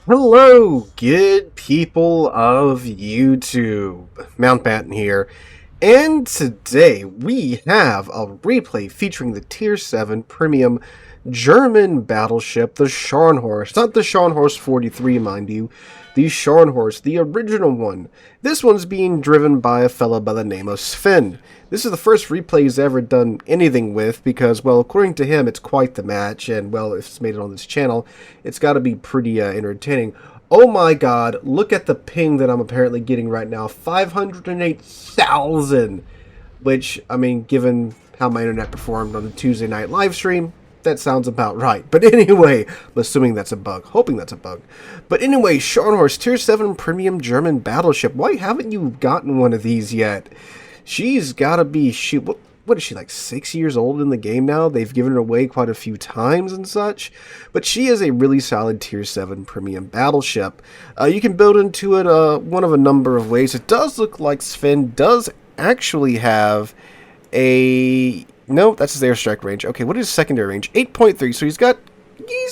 Hello, good people of YouTube. Mountbatten here, and today we have a replay featuring the Tier 7 Premium German battleship, the Scharnhorst. Not the Scharnhorst 43, mind you. The Scharnhorst, the original one. This one's being driven by a fellow by the name of Sven. This is the first replay he's ever done anything with because, well, according to him, it's quite the match, and, well, if it's made it on this channel, it's got to be pretty entertaining. Oh my god, look at the ping that I'm apparently getting right now. 508,000! Which, I mean, given how my internet performed on the Tuesday night live stream, that sounds about right. But anyway, I'm assuming that's a bug. Hoping that's a bug. But anyway, Scharnhorst, Tier 7 Premium German Battleship. Why haven't you gotten one of these yet? She's gotta be, what is she, like 6 years old in the game now? They've given her away quite a few times and such. But she is a really solid Tier 7 Premium Battleship. You can build into it one of a number of ways. It does look like Sven does actually have a... No, that's his airstrike range. Okay, what is his secondary range? 8.3, so he's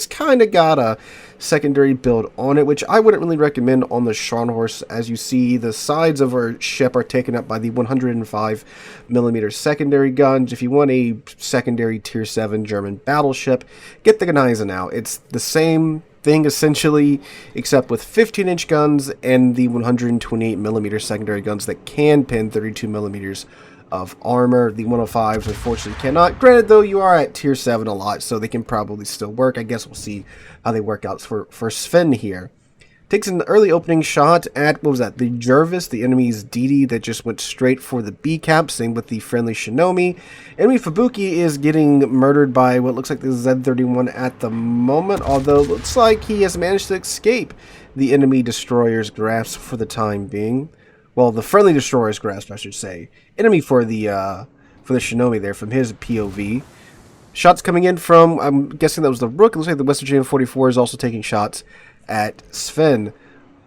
kind of got a secondary build on it, which I wouldn't really recommend on the Scharnhorst. As you see, the sides of our ship are taken up by the 105mm secondary guns. If you want a secondary Tier 7 German battleship, get the Gneisenau. It's the same thing essentially, except with 15-inch guns and the 128mm secondary guns that can pin 32mm of armor. The 105s unfortunately cannot. Granted, though, you are at Tier 7 a lot, so they can probably still work. I guess we'll see how they work out for Sven here. Takes an early opening shot at, what was that, the Jervis, the enemy's DD that just went straight for the B-cap, same with the friendly Shinomi. Enemy Fubuki is getting murdered by what looks like the Z-31 at the moment, although it looks like he has managed to escape the enemy destroyer's grasp for the time being. Well, the friendly destroyer's grasp, I should say. Enemy for the Shinomi there, from his POV. Shots coming in from, I'm guessing that was the Rook. It looks like the West Virginia 44 is also taking shots at Sven.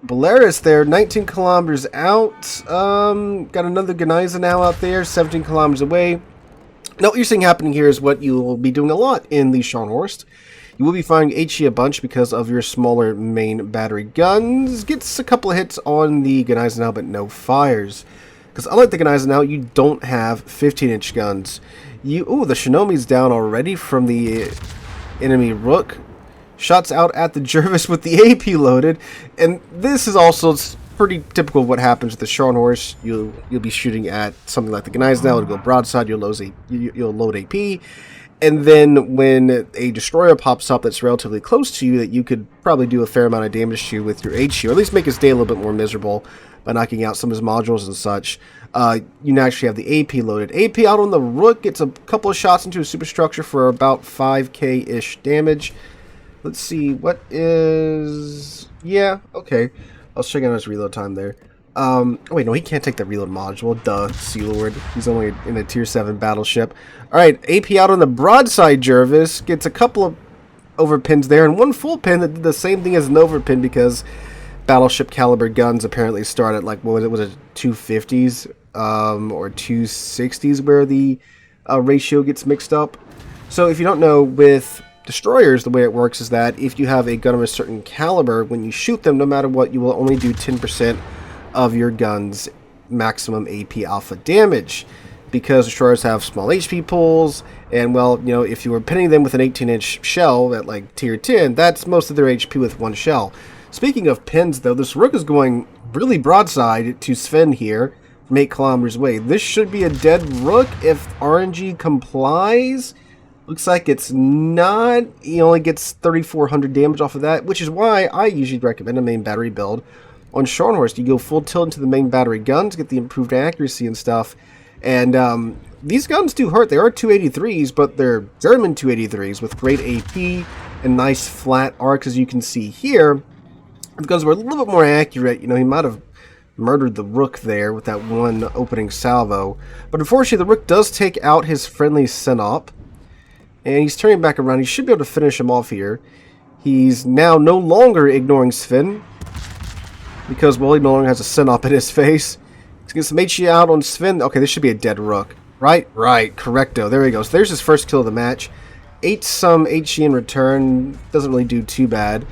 Belarus there, 19 kilometers out. Got another Gneisenau out there, 17 kilometers away. Now, what you're seeing happening here is what you will be doing a lot in the Scharnhorst. You will be firing HE a bunch because of your smaller main battery guns. Gets a couple of hits on the Gneisenau, but no fires. Because unlike the Gneisenau, you don't have 15-inch guns. Ooh, the Shinomi's down already from the enemy Rook. Shots out at the Jervis with the AP loaded. And this is also pretty typical of what happens with the Scharnhorst. You'll be shooting at something like the Gneisenau. It'll go broadside, you'll load AP. And then when a destroyer pops up that's relatively close to you, that you could probably do a fair amount of damage to with your HE, or at least make his day a little bit more miserable by knocking out some of his modules and such, you naturally have the AP loaded. AP out on the Rook gets a couple of shots into a superstructure for about 5k-ish damage. Let's see, what is... Yeah, okay. I was checking out his reload time there. Oh wait, no, he can't take the reload module. Duh, Sealord. He's only in a Tier 7 battleship. Alright, AP out on the broadside Jervis. Gets a couple of overpins there, and one full pin that did the same thing as an overpin because battleship caliber guns apparently start at, like, what was it 250s or 260s where the ratio gets mixed up. So if you don't know, with destroyers, the way it works is that if you have a gun of a certain caliber, when you shoot them, no matter what, you will only do 10% of your gun's maximum AP alpha damage, because destroyers have small HP pools, and, well, you know, if you were pinning them with an 18-inch shell at, like, Tier 10, that's most of their HP with one shell. Speaking of pins, though, this Rook is going really broadside to Sven here from 8 kilometers away. This should be a dead Rook if RNG complies. Looks like it's not. He only gets 3,400 damage off of that, which is why I usually recommend a main battery build on Scharnhorst. You go full tilt into the main battery guns, get the improved accuracy and stuff. And these guns do hurt. They are 283s, but they're German 283s with great AP and nice flat arcs, as you can see here. The guns were a little bit more accurate. You know, he might have murdered the Rook there with that one opening salvo. But unfortunately, the Rook does take out his friendly Synop. And he's turning back around. He should be able to finish him off here. He's now no longer ignoring Sven, because, well, he no longer has a Synop in his face. Let's get some HE out on Sven. Okay, this should be a dead Rook. Right? Right. Correcto. There he goes. There's his first kill of the match. 8 some HE in return. Doesn't really do too bad.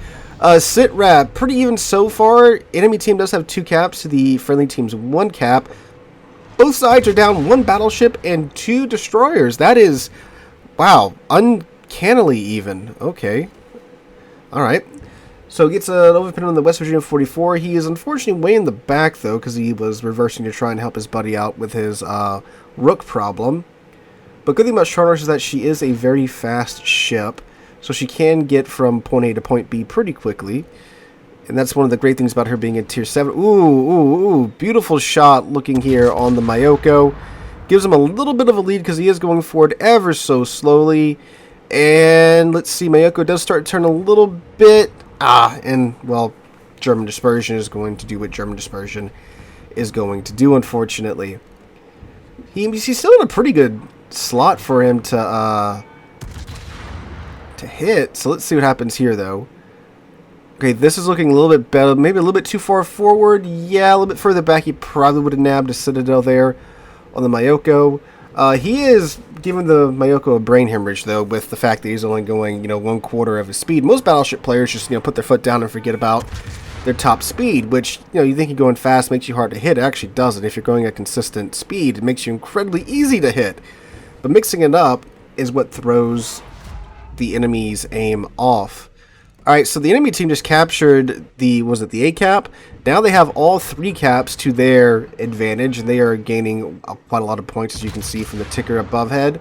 Sit rep, pretty even so far. Enemy team does have 2 caps to the friendly team's 1 cap. Both sides are down 1 battleship and 2 destroyers. That is, wow, uncannily even. Okay. Alright. So gets an overpin on the West Virginia 44. He is unfortunately way in the back, though, because he was reversing to try and help his buddy out with his rook problem. But good thing about Scharnhorst is that she is a very fast ship, so she can get from point A to point B pretty quickly. And that's one of the great things about her being in Tier 7. Ooh, beautiful shot looking here on the Mayoko. Gives him a little bit of a lead because he is going forward ever so slowly. And let's see, Mayoko does start to turn a little bit. And, well, German Dispersion is going to do what German Dispersion is going to do, unfortunately. He's still in a pretty good slot for him to hit. So let's see what happens here, though. Okay, this is looking a little bit better. Maybe a little bit too far forward. Yeah, a little bit further back. He probably would have nabbed a Citadel there on the Mayoko. He is giving the Mayoko a brain hemorrhage, though, with the fact that he's only going, 1/4 of his speed. Most battleship players just, put their foot down and forget about their top speed, which, you think you're going fast makes you hard to hit. It actually doesn't. If you're going at consistent speed, it makes you incredibly easy to hit. But mixing it up is what throws the enemy's aim off. Alright, so the enemy team just captured the A cap? Now they have all 3 caps to their advantage, and they are gaining quite a lot of points, as you can see from the ticker above head.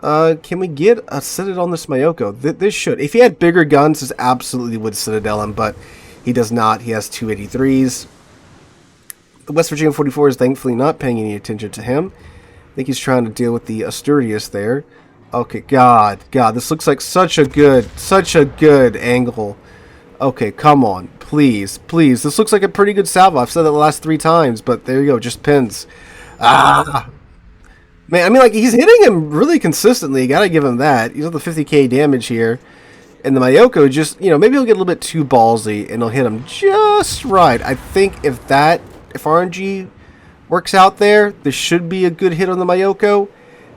Can we get a Citadel on this Mayoko? This should. If he had bigger guns, this absolutely would Citadel him, but he does not. He has 283s. The West Virginia 44 is thankfully not paying any attention to him. I think he's trying to deal with the Asturias there. Okay, God, this looks like such a good angle. Okay, come on, please. This looks like a pretty good salvo. I've said that the last 3 times, but there you go, just pins. Man, I mean, like, he's hitting him really consistently. You gotta give him that. He's on the 50k damage here. And the Mayoko just, maybe he'll get a little bit too ballsy, and he'll hit him just right. I think if RNG works out there, there should be a good hit on the Mayoko.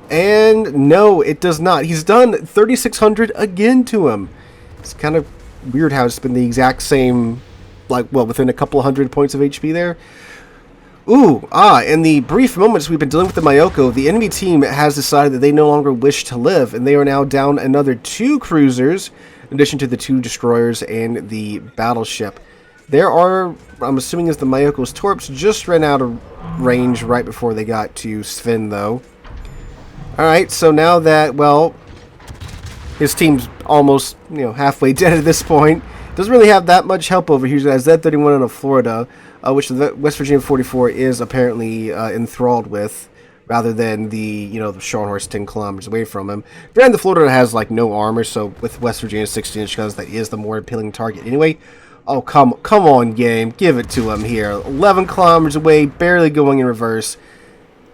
And no, it does not. He's done 3,600 again to him. It's kind of weird how it's been the exact same, within a couple hundred points of HP there. In the brief moments we've been dealing with the Mayoko, the enemy team has decided that they no longer wish to live, and they are now down another 2 cruisers, in addition to the 2 destroyers and the battleship. There are, I'm assuming as the Mayoko's torps just ran out of range right before they got to Sven, though. Alright, so now that, his team's almost, halfway dead at this point. Doesn't really have that much help over here. He's got Z31 out of Florida, which the West Virginia 44 is apparently enthralled with, rather than the, the Scharnhorst 10 kilometers away from him. Granted, the Florida has, no armor, so with West Virginia 16-inch guns, that is the more appealing target anyway. Oh, come on, game. Give it to him here. 11 kilometers away, barely going in reverse.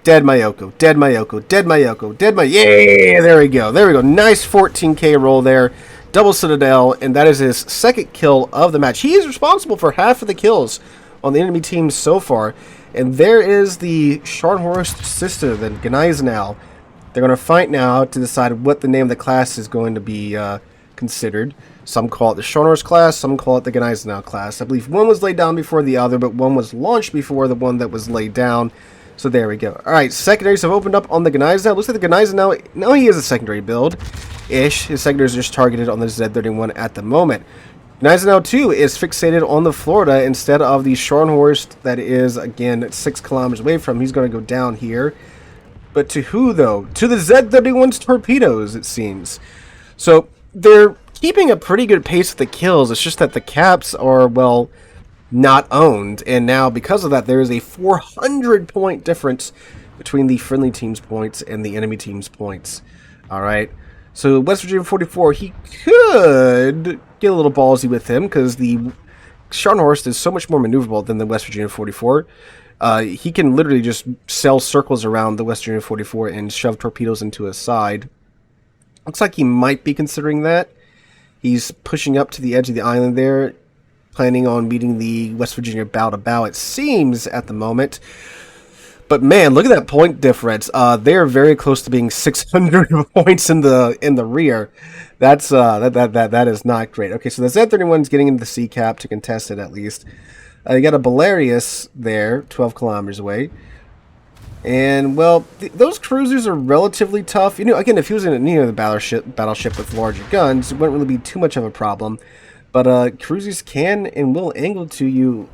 Dead Mayoko. Yeah, there we go. Nice 14k roll there. Double Citadel, and that is his 2nd kill of the match. He is responsible for half of the kills on the enemy team so far. And there is the Scharnhorst sister, the Gneisenau. They're going to fight now to decide what the name of the class is going to be considered. Some call it the Scharnhorst class, some call it the Gneisenau class. I believe one was laid down before the other, but one was launched before the one that was laid down. So there we go. Alright, secondaries have opened up on the Gneisenau. Looks like the Gneisenau, now he is a secondary build-ish. His secondaries are just targeted on the Z31 at the moment. Gneisenau, too, is fixated on the Florida instead of the Scharnhorst that is, again, 6 kilometers away from him. He's going to go down here. But to who, though? To the Z31's torpedoes, it seems. So they're keeping a pretty good pace with the kills. It's just that the caps are, not owned, and now because of that there is a 400-point difference between the friendly team's points and the enemy team's points. Alright, so West Virginia 44, he could get a little ballsy with him because the Scharnhorst is so much more maneuverable than the West Virginia 44. He can literally just sail circles around the West Virginia 44 and shove torpedoes into his side. Looks like he might be considering that. He's pushing up to the edge of the island there, planning on meeting the West Virginia bow to bow, it seems, at the moment. But man, look at that point difference. They are very close to being 600 points in the rear. That's that is not great. Okay, so the Z31 is getting into the C cap to contest it at least. You got a Belarius there, 12 kilometers away. And well, those cruisers are relatively tough. You know, again, if he was in the battleship with larger guns, it wouldn't really be too much of a problem. But cruisers can and will angle to you,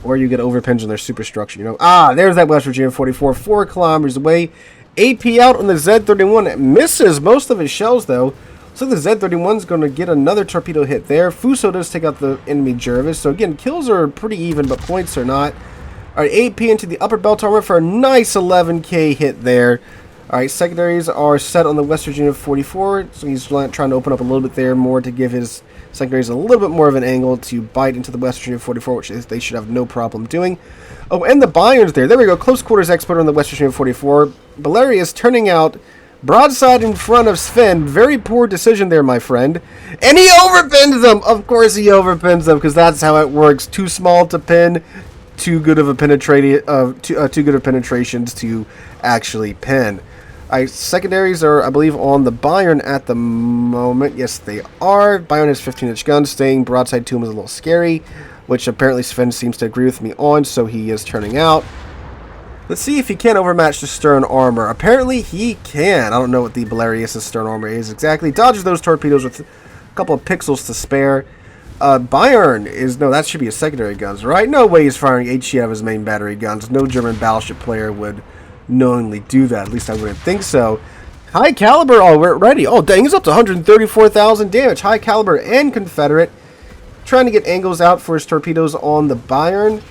or you get overpins on their superstructure, you know. There's that West Virginia 44, 4 kilometers away. AP out on the Z31. Misses most of his shells, though. So the Z31's going to get another torpedo hit there. Fuso does take out the enemy Jervis. So again, kills are pretty even, but points are not. All right, AP into the upper belt armor for a nice 11K hit there. All right, secondaries are set on the West Virginia 44. So he's trying to open up a little bit there more to give his secondaries a little bit more of an angle to bite into the West Virginia 44, which they should have no problem doing. Oh, and the Bayern's there. There we go. Close quarters expert on the West Virginia 44. Belarius turning out broadside in front of Sven. Very poor decision there, my friend. And he overpins them. Of course he overpins them, because that's how it works. Too small to pin. Too good of penetrations to actually pin. Secondaries are, I believe, on the Bayern at the moment. Yes, they are. Bayern has 15-inch guns. Staying broadside to him is a little scary, which apparently Sven seems to agree with me on, so he is turning out. Let's see if he can overmatch the stern armor. Apparently he can. I don't know what the Belarius' stern armor is exactly. Dodges those torpedoes with a couple of pixels to spare. Bayern is... No, that should be his secondary guns, right? No way he's firing HE out of his main battery guns. No German battleship player would knowingly do that. At least I wouldn't think so. High caliber already. Oh, dang, he's up to 134,000 damage. High caliber and Confederate. Trying to get angles out for his torpedoes on the Bayern.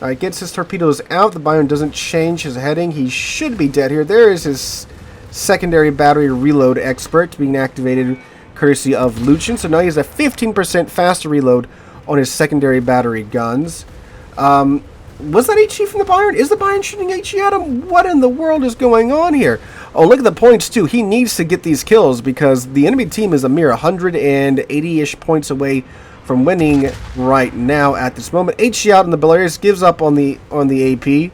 Alright, gets his torpedoes out. The Bayern doesn't change his heading. He should be dead here. There is his secondary battery reload expert being activated courtesy of Luchin. So now he has a 15% faster reload on his secondary battery guns. Was that HE from the Bayern? Is the Bayern shooting HE at him? What in the world is going on here? Oh, look at the points, too. He needs to get these kills because the enemy team is a mere 180-ish points away from winning right now at this moment. HE out in the Belarius, gives up on the AP.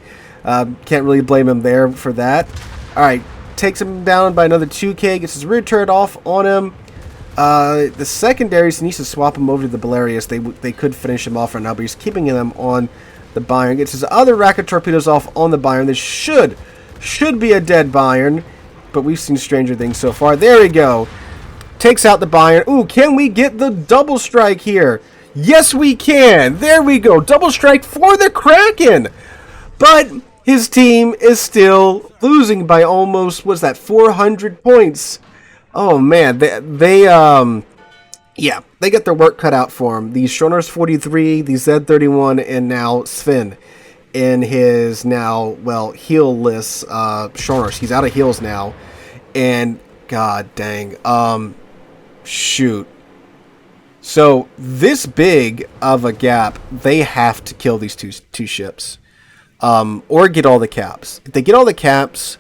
Can't really blame him there for that. All right, takes him down by another 2K, gets his rear turret off on him. The secondaries, he needs to swap him over to the Belarius. They could finish him off right now, but he's keeping them on the Bayern. Gets his other rack of torpedoes off on the Bayern. This should be a dead Bayern, but we've seen stranger things so far. There we go. Takes out the Bayern. Ooh, can we get the double strike here? Yes, we can. There we go. Double strike for the Kraken. But his team is still losing by almost, what's that, 400 points. Oh, man. They get their work cut out for them. The Scharnhorst 43, the Z31, and now Sven in his now, well, heel-less Scharnhorst. He's out of heels now. And, god dang. Shoot. So, this big of a gap, they have to kill these two ships. Or get all the caps. If they get all the caps,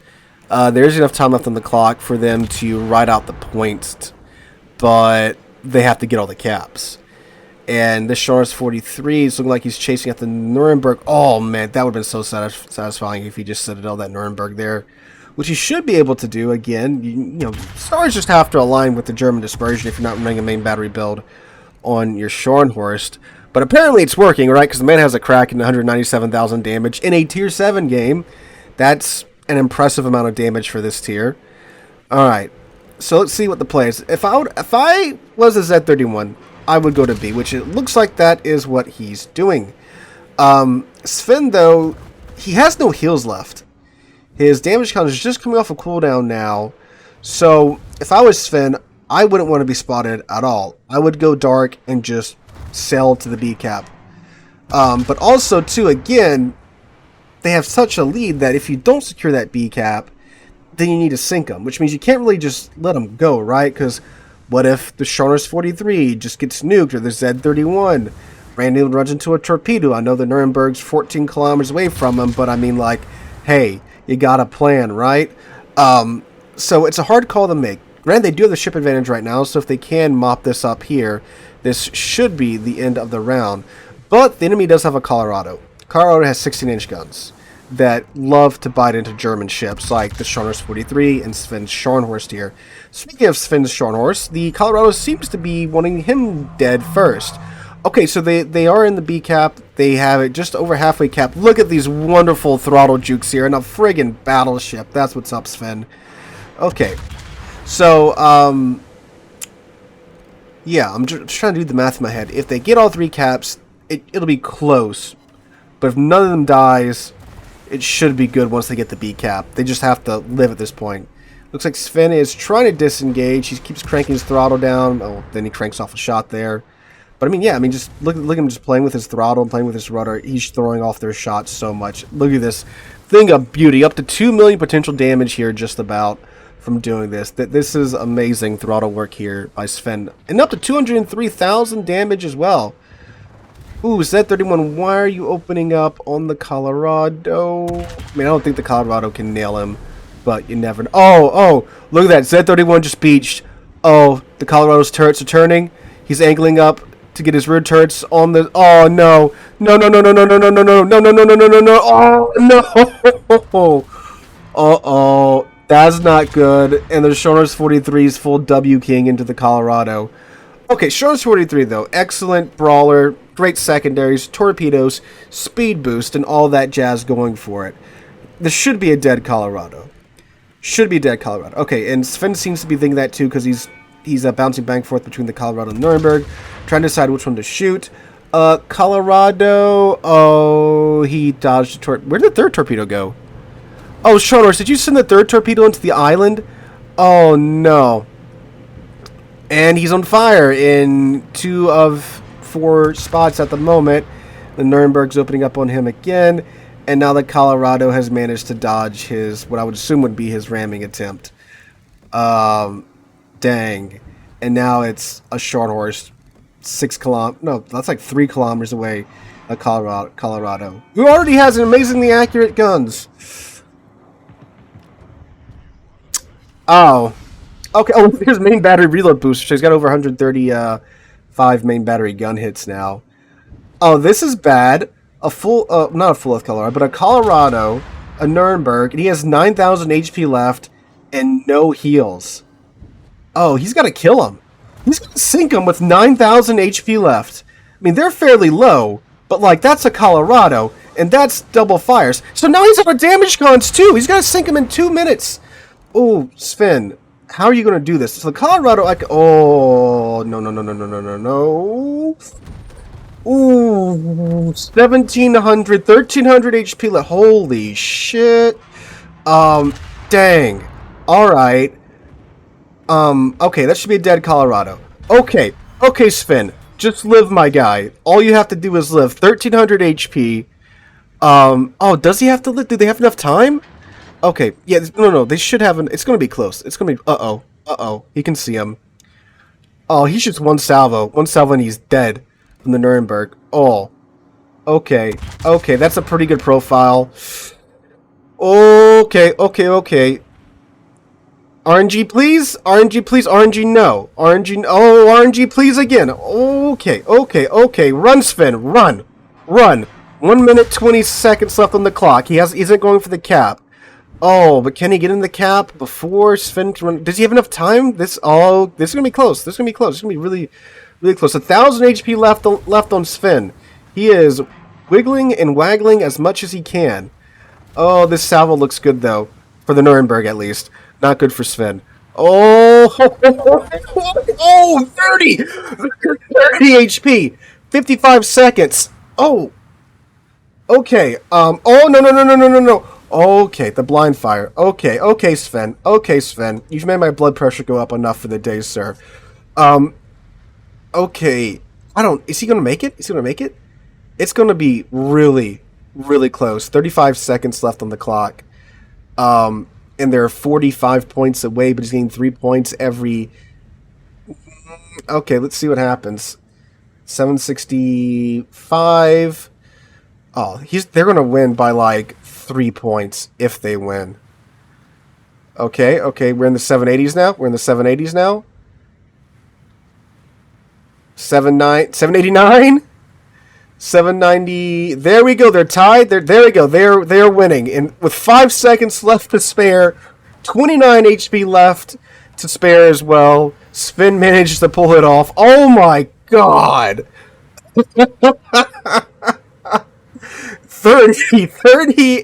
there's enough time left on the clock for them to ride out the points. But they have to get all the caps. And the Scharnhorst 43 is looking like he's chasing at the Nuremberg. Oh, man, that would have been so satisfying if he just citadel that Nuremberg there. Which he should be able to do. Again, you know, stars just have to align with the German dispersion if you're not running a main battery build on your Scharnhorst. But apparently it's working, right? Because the man has a crack in 197,000 damage in a Tier 7 game. That's an impressive amount of damage for this tier. Alright, so let's see what the play is. If I was a Z31, I would go to B, which it looks like that is what he's doing. Sven, though, he has no heals left. His damage count is just coming off a cooldown now. So, if I was Sven, I wouldn't want to be spotted at all. I would go dark and just sail to the B cap. But also, too, again, they have such a lead that if you don't secure that B cap, then you need to sink them, which means you can't really just let them go, right? Because what if the Scharnhorst 43 just gets nuked, or the Z31 randomly runs into a torpedo? I know the Nuremberg's 14 kilometers away from them, but I mean, like, hey, you got a plan, right? So it's a hard call to make. Granted, they do have the ship advantage right now, so if they can mop this up here, this should be the end of the round. But the enemy does have a Colorado. Colorado has 16-inch guns. that love to bite into German ships, like the Scharnhorst 43 and Sven's Scharnhorst here. Speaking of Sven's Scharnhorst, the Colorado seems to be wanting him dead first. Okay, so they are in the B cap. They have it just over halfway cap. Look at these wonderful throttle jukes here, and a friggin' battleship. That's what's up, Sven. Okay, so, yeah, I'm just trying to do the math in my head. If they get all 3 caps, it'll be close. But if none of them dies, it should be good once they get the B cap. They just have to live at this point. Looks like Sven is trying to disengage. He keeps cranking his throttle down. Oh, then he cranks off a shot there. But I mean, yeah, I mean, just look at him just playing with his throttle and playing with his rudder. He's throwing off their shots so much. Look at this thing of beauty. Up to 2 million potential damage here just about from doing this. This is amazing throttle work here by Sven. And up to 203,000 damage as well. Ooh, Z31, why are you opening up on the Colorado? I mean, I don't think the Colorado can nail him, but you never know. Oh, look at that. Z31 just beached. Oh, the Colorado's turrets are turning. He's angling up to get his rear turrets on the... Oh, no. No. Oh, no. Uh-oh. That's not good. And the Scharnhorst 43's full W King into the Colorado. Okay, Scharnhorst 43, though. Excellent brawler. Great secondaries, torpedoes, speed boost, and all that jazz going for it. This should be a dead Colorado. Okay, and Sven seems to be thinking that too because he's bouncing back and forth between the Colorado and Nuremberg, trying to decide which one to shoot. Colorado. Oh, he dodged a torpedo. Where did the 3rd torpedo go? Oh, Scharnhorst, did you send the 3rd torpedo into the island? Oh, no. And he's on fire in 2 of 4 spots at the moment. The Nuremberg's opening up on him again, and now the Colorado has managed to dodge his, what I would assume would be his ramming attempt. Dang. And now it's a Scharnhorst 3 kilometers away, a Colorado, who already has amazingly accurate guns. Oh. Okay, oh, here's main battery reload booster. So he's got over 135 main battery gun hits now. Oh, this is bad. Not a full of Colorado, but a Colorado, a Nuremberg, and he has 9,000 HP left and no heals. Oh, he's got to kill him. He's going to sink him with 9,000 HP left. I mean, they're fairly low, but, like, that's a Colorado, and that's double fires. So now he's on a damage cons, too. He's got to sink him in 2 minutes. Oh, Sven. How are you going to do this? So the Colorado... Oh, no. Ooh, 1,700, 1,300 HP left. Holy shit. Dang. Alright. Okay, that should be a dead Colorado. Okay, Sven. Just live, my guy. All you have to do is live. 1,300 HP. Oh, does he have to live? Do they have enough time? Okay, yeah, no, they should have it's gonna be close. It's gonna be, uh-oh, he can see him. Oh, he's just one salvo and he's dead from the Nuremberg. Oh, okay, that's a pretty good profile. Okay. RNG, please, RNG, no. RNG, please again. Okay, run, Sven, run. 1 minute, 20 seconds left on the clock. He isn't going for the cap. Oh, but can he get in the cap before Sven can run? Does he have enough time? This is gonna be close. This is gonna be really, really close. 1,000 HP left on Sven. He is wiggling and waggling as much as he can. Oh, this salvo looks good though, for the Nuremberg at least. Not good for Sven. Oh, 30 HP, 55 seconds. Oh, okay. Oh, no. Okay, the blind fire. Okay, Sven. You've made my blood pressure go up enough for the day, sir. Okay. Is he gonna make it? It's gonna be really, really close. 35 seconds left on the clock. And they're 45 points away, but he's getting 3 points every... Okay, let's see what happens. 765... Oh, they're gonna win by like 3 points if they win. Okay, we're in the 780s now. 789, 789, 790. There we go. They're tied. There we go. They're winning. And with 5 seconds left to spare, 29 HP left to spare as well. Sven managed to pull it off. Oh my god. 30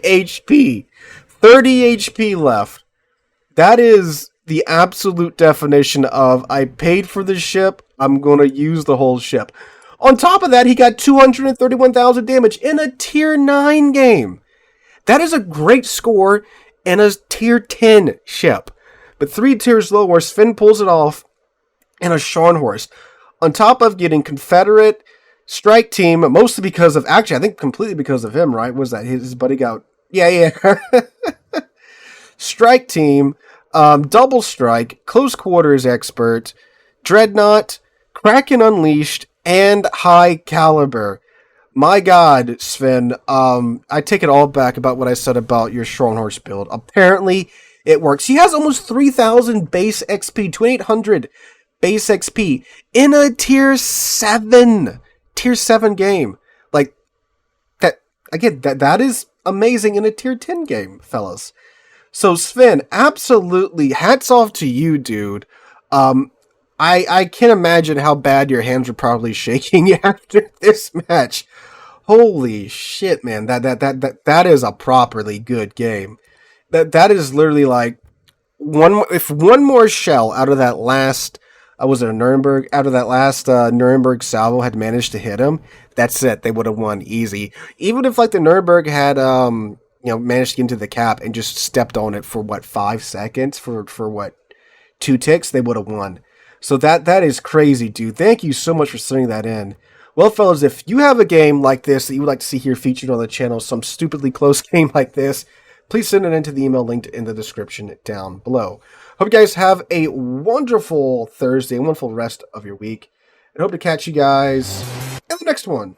HP. 30 HP left. That is the absolute definition of I paid for the ship, I'm going to use the whole ship. On top of that, he got 231,000 damage in a tier 9 game. That is a great score in a tier 10 ship. But 3 tiers lower, Sven pulls it off in a Scharnhorst. On top of getting Confederate strike team, mostly because of, actually, I think completely because of him, right? Was that his buddy got, yeah. Strike team, double strike, close quarters expert, dreadnought, Kraken Unleashed, and high caliber. My god, Sven, I take it all back about what I said about your Scharnhorst build. Apparently, it works. He has almost 3,000 base XP, 2,800 base XP in a tier 7 game. Like, that, again, that is amazing in a tier 10 game, fellas. So, Sven, absolutely, hats off to you, dude. I can't imagine how bad your hands were probably shaking after this match. Holy shit, man. That is a properly good game. That is literally like if one more shell out of that last was it a Nuremberg? Out of that last Nuremberg salvo had managed to hit him, that's it. They would have won easy. Even if like the Nuremberg had managed to get into the cap and just stepped on it for 5 seconds for 2 ticks, they would have won. So that is crazy, dude. Thank you so much for sending that in. Well, fellas, if you have a game like this that you would like to see here featured on the channel, some stupidly close game like this, please send it into the email linked in the description down below. Hope you guys have a wonderful Thursday, a wonderful rest of your week, and hope to catch you guys in the next one.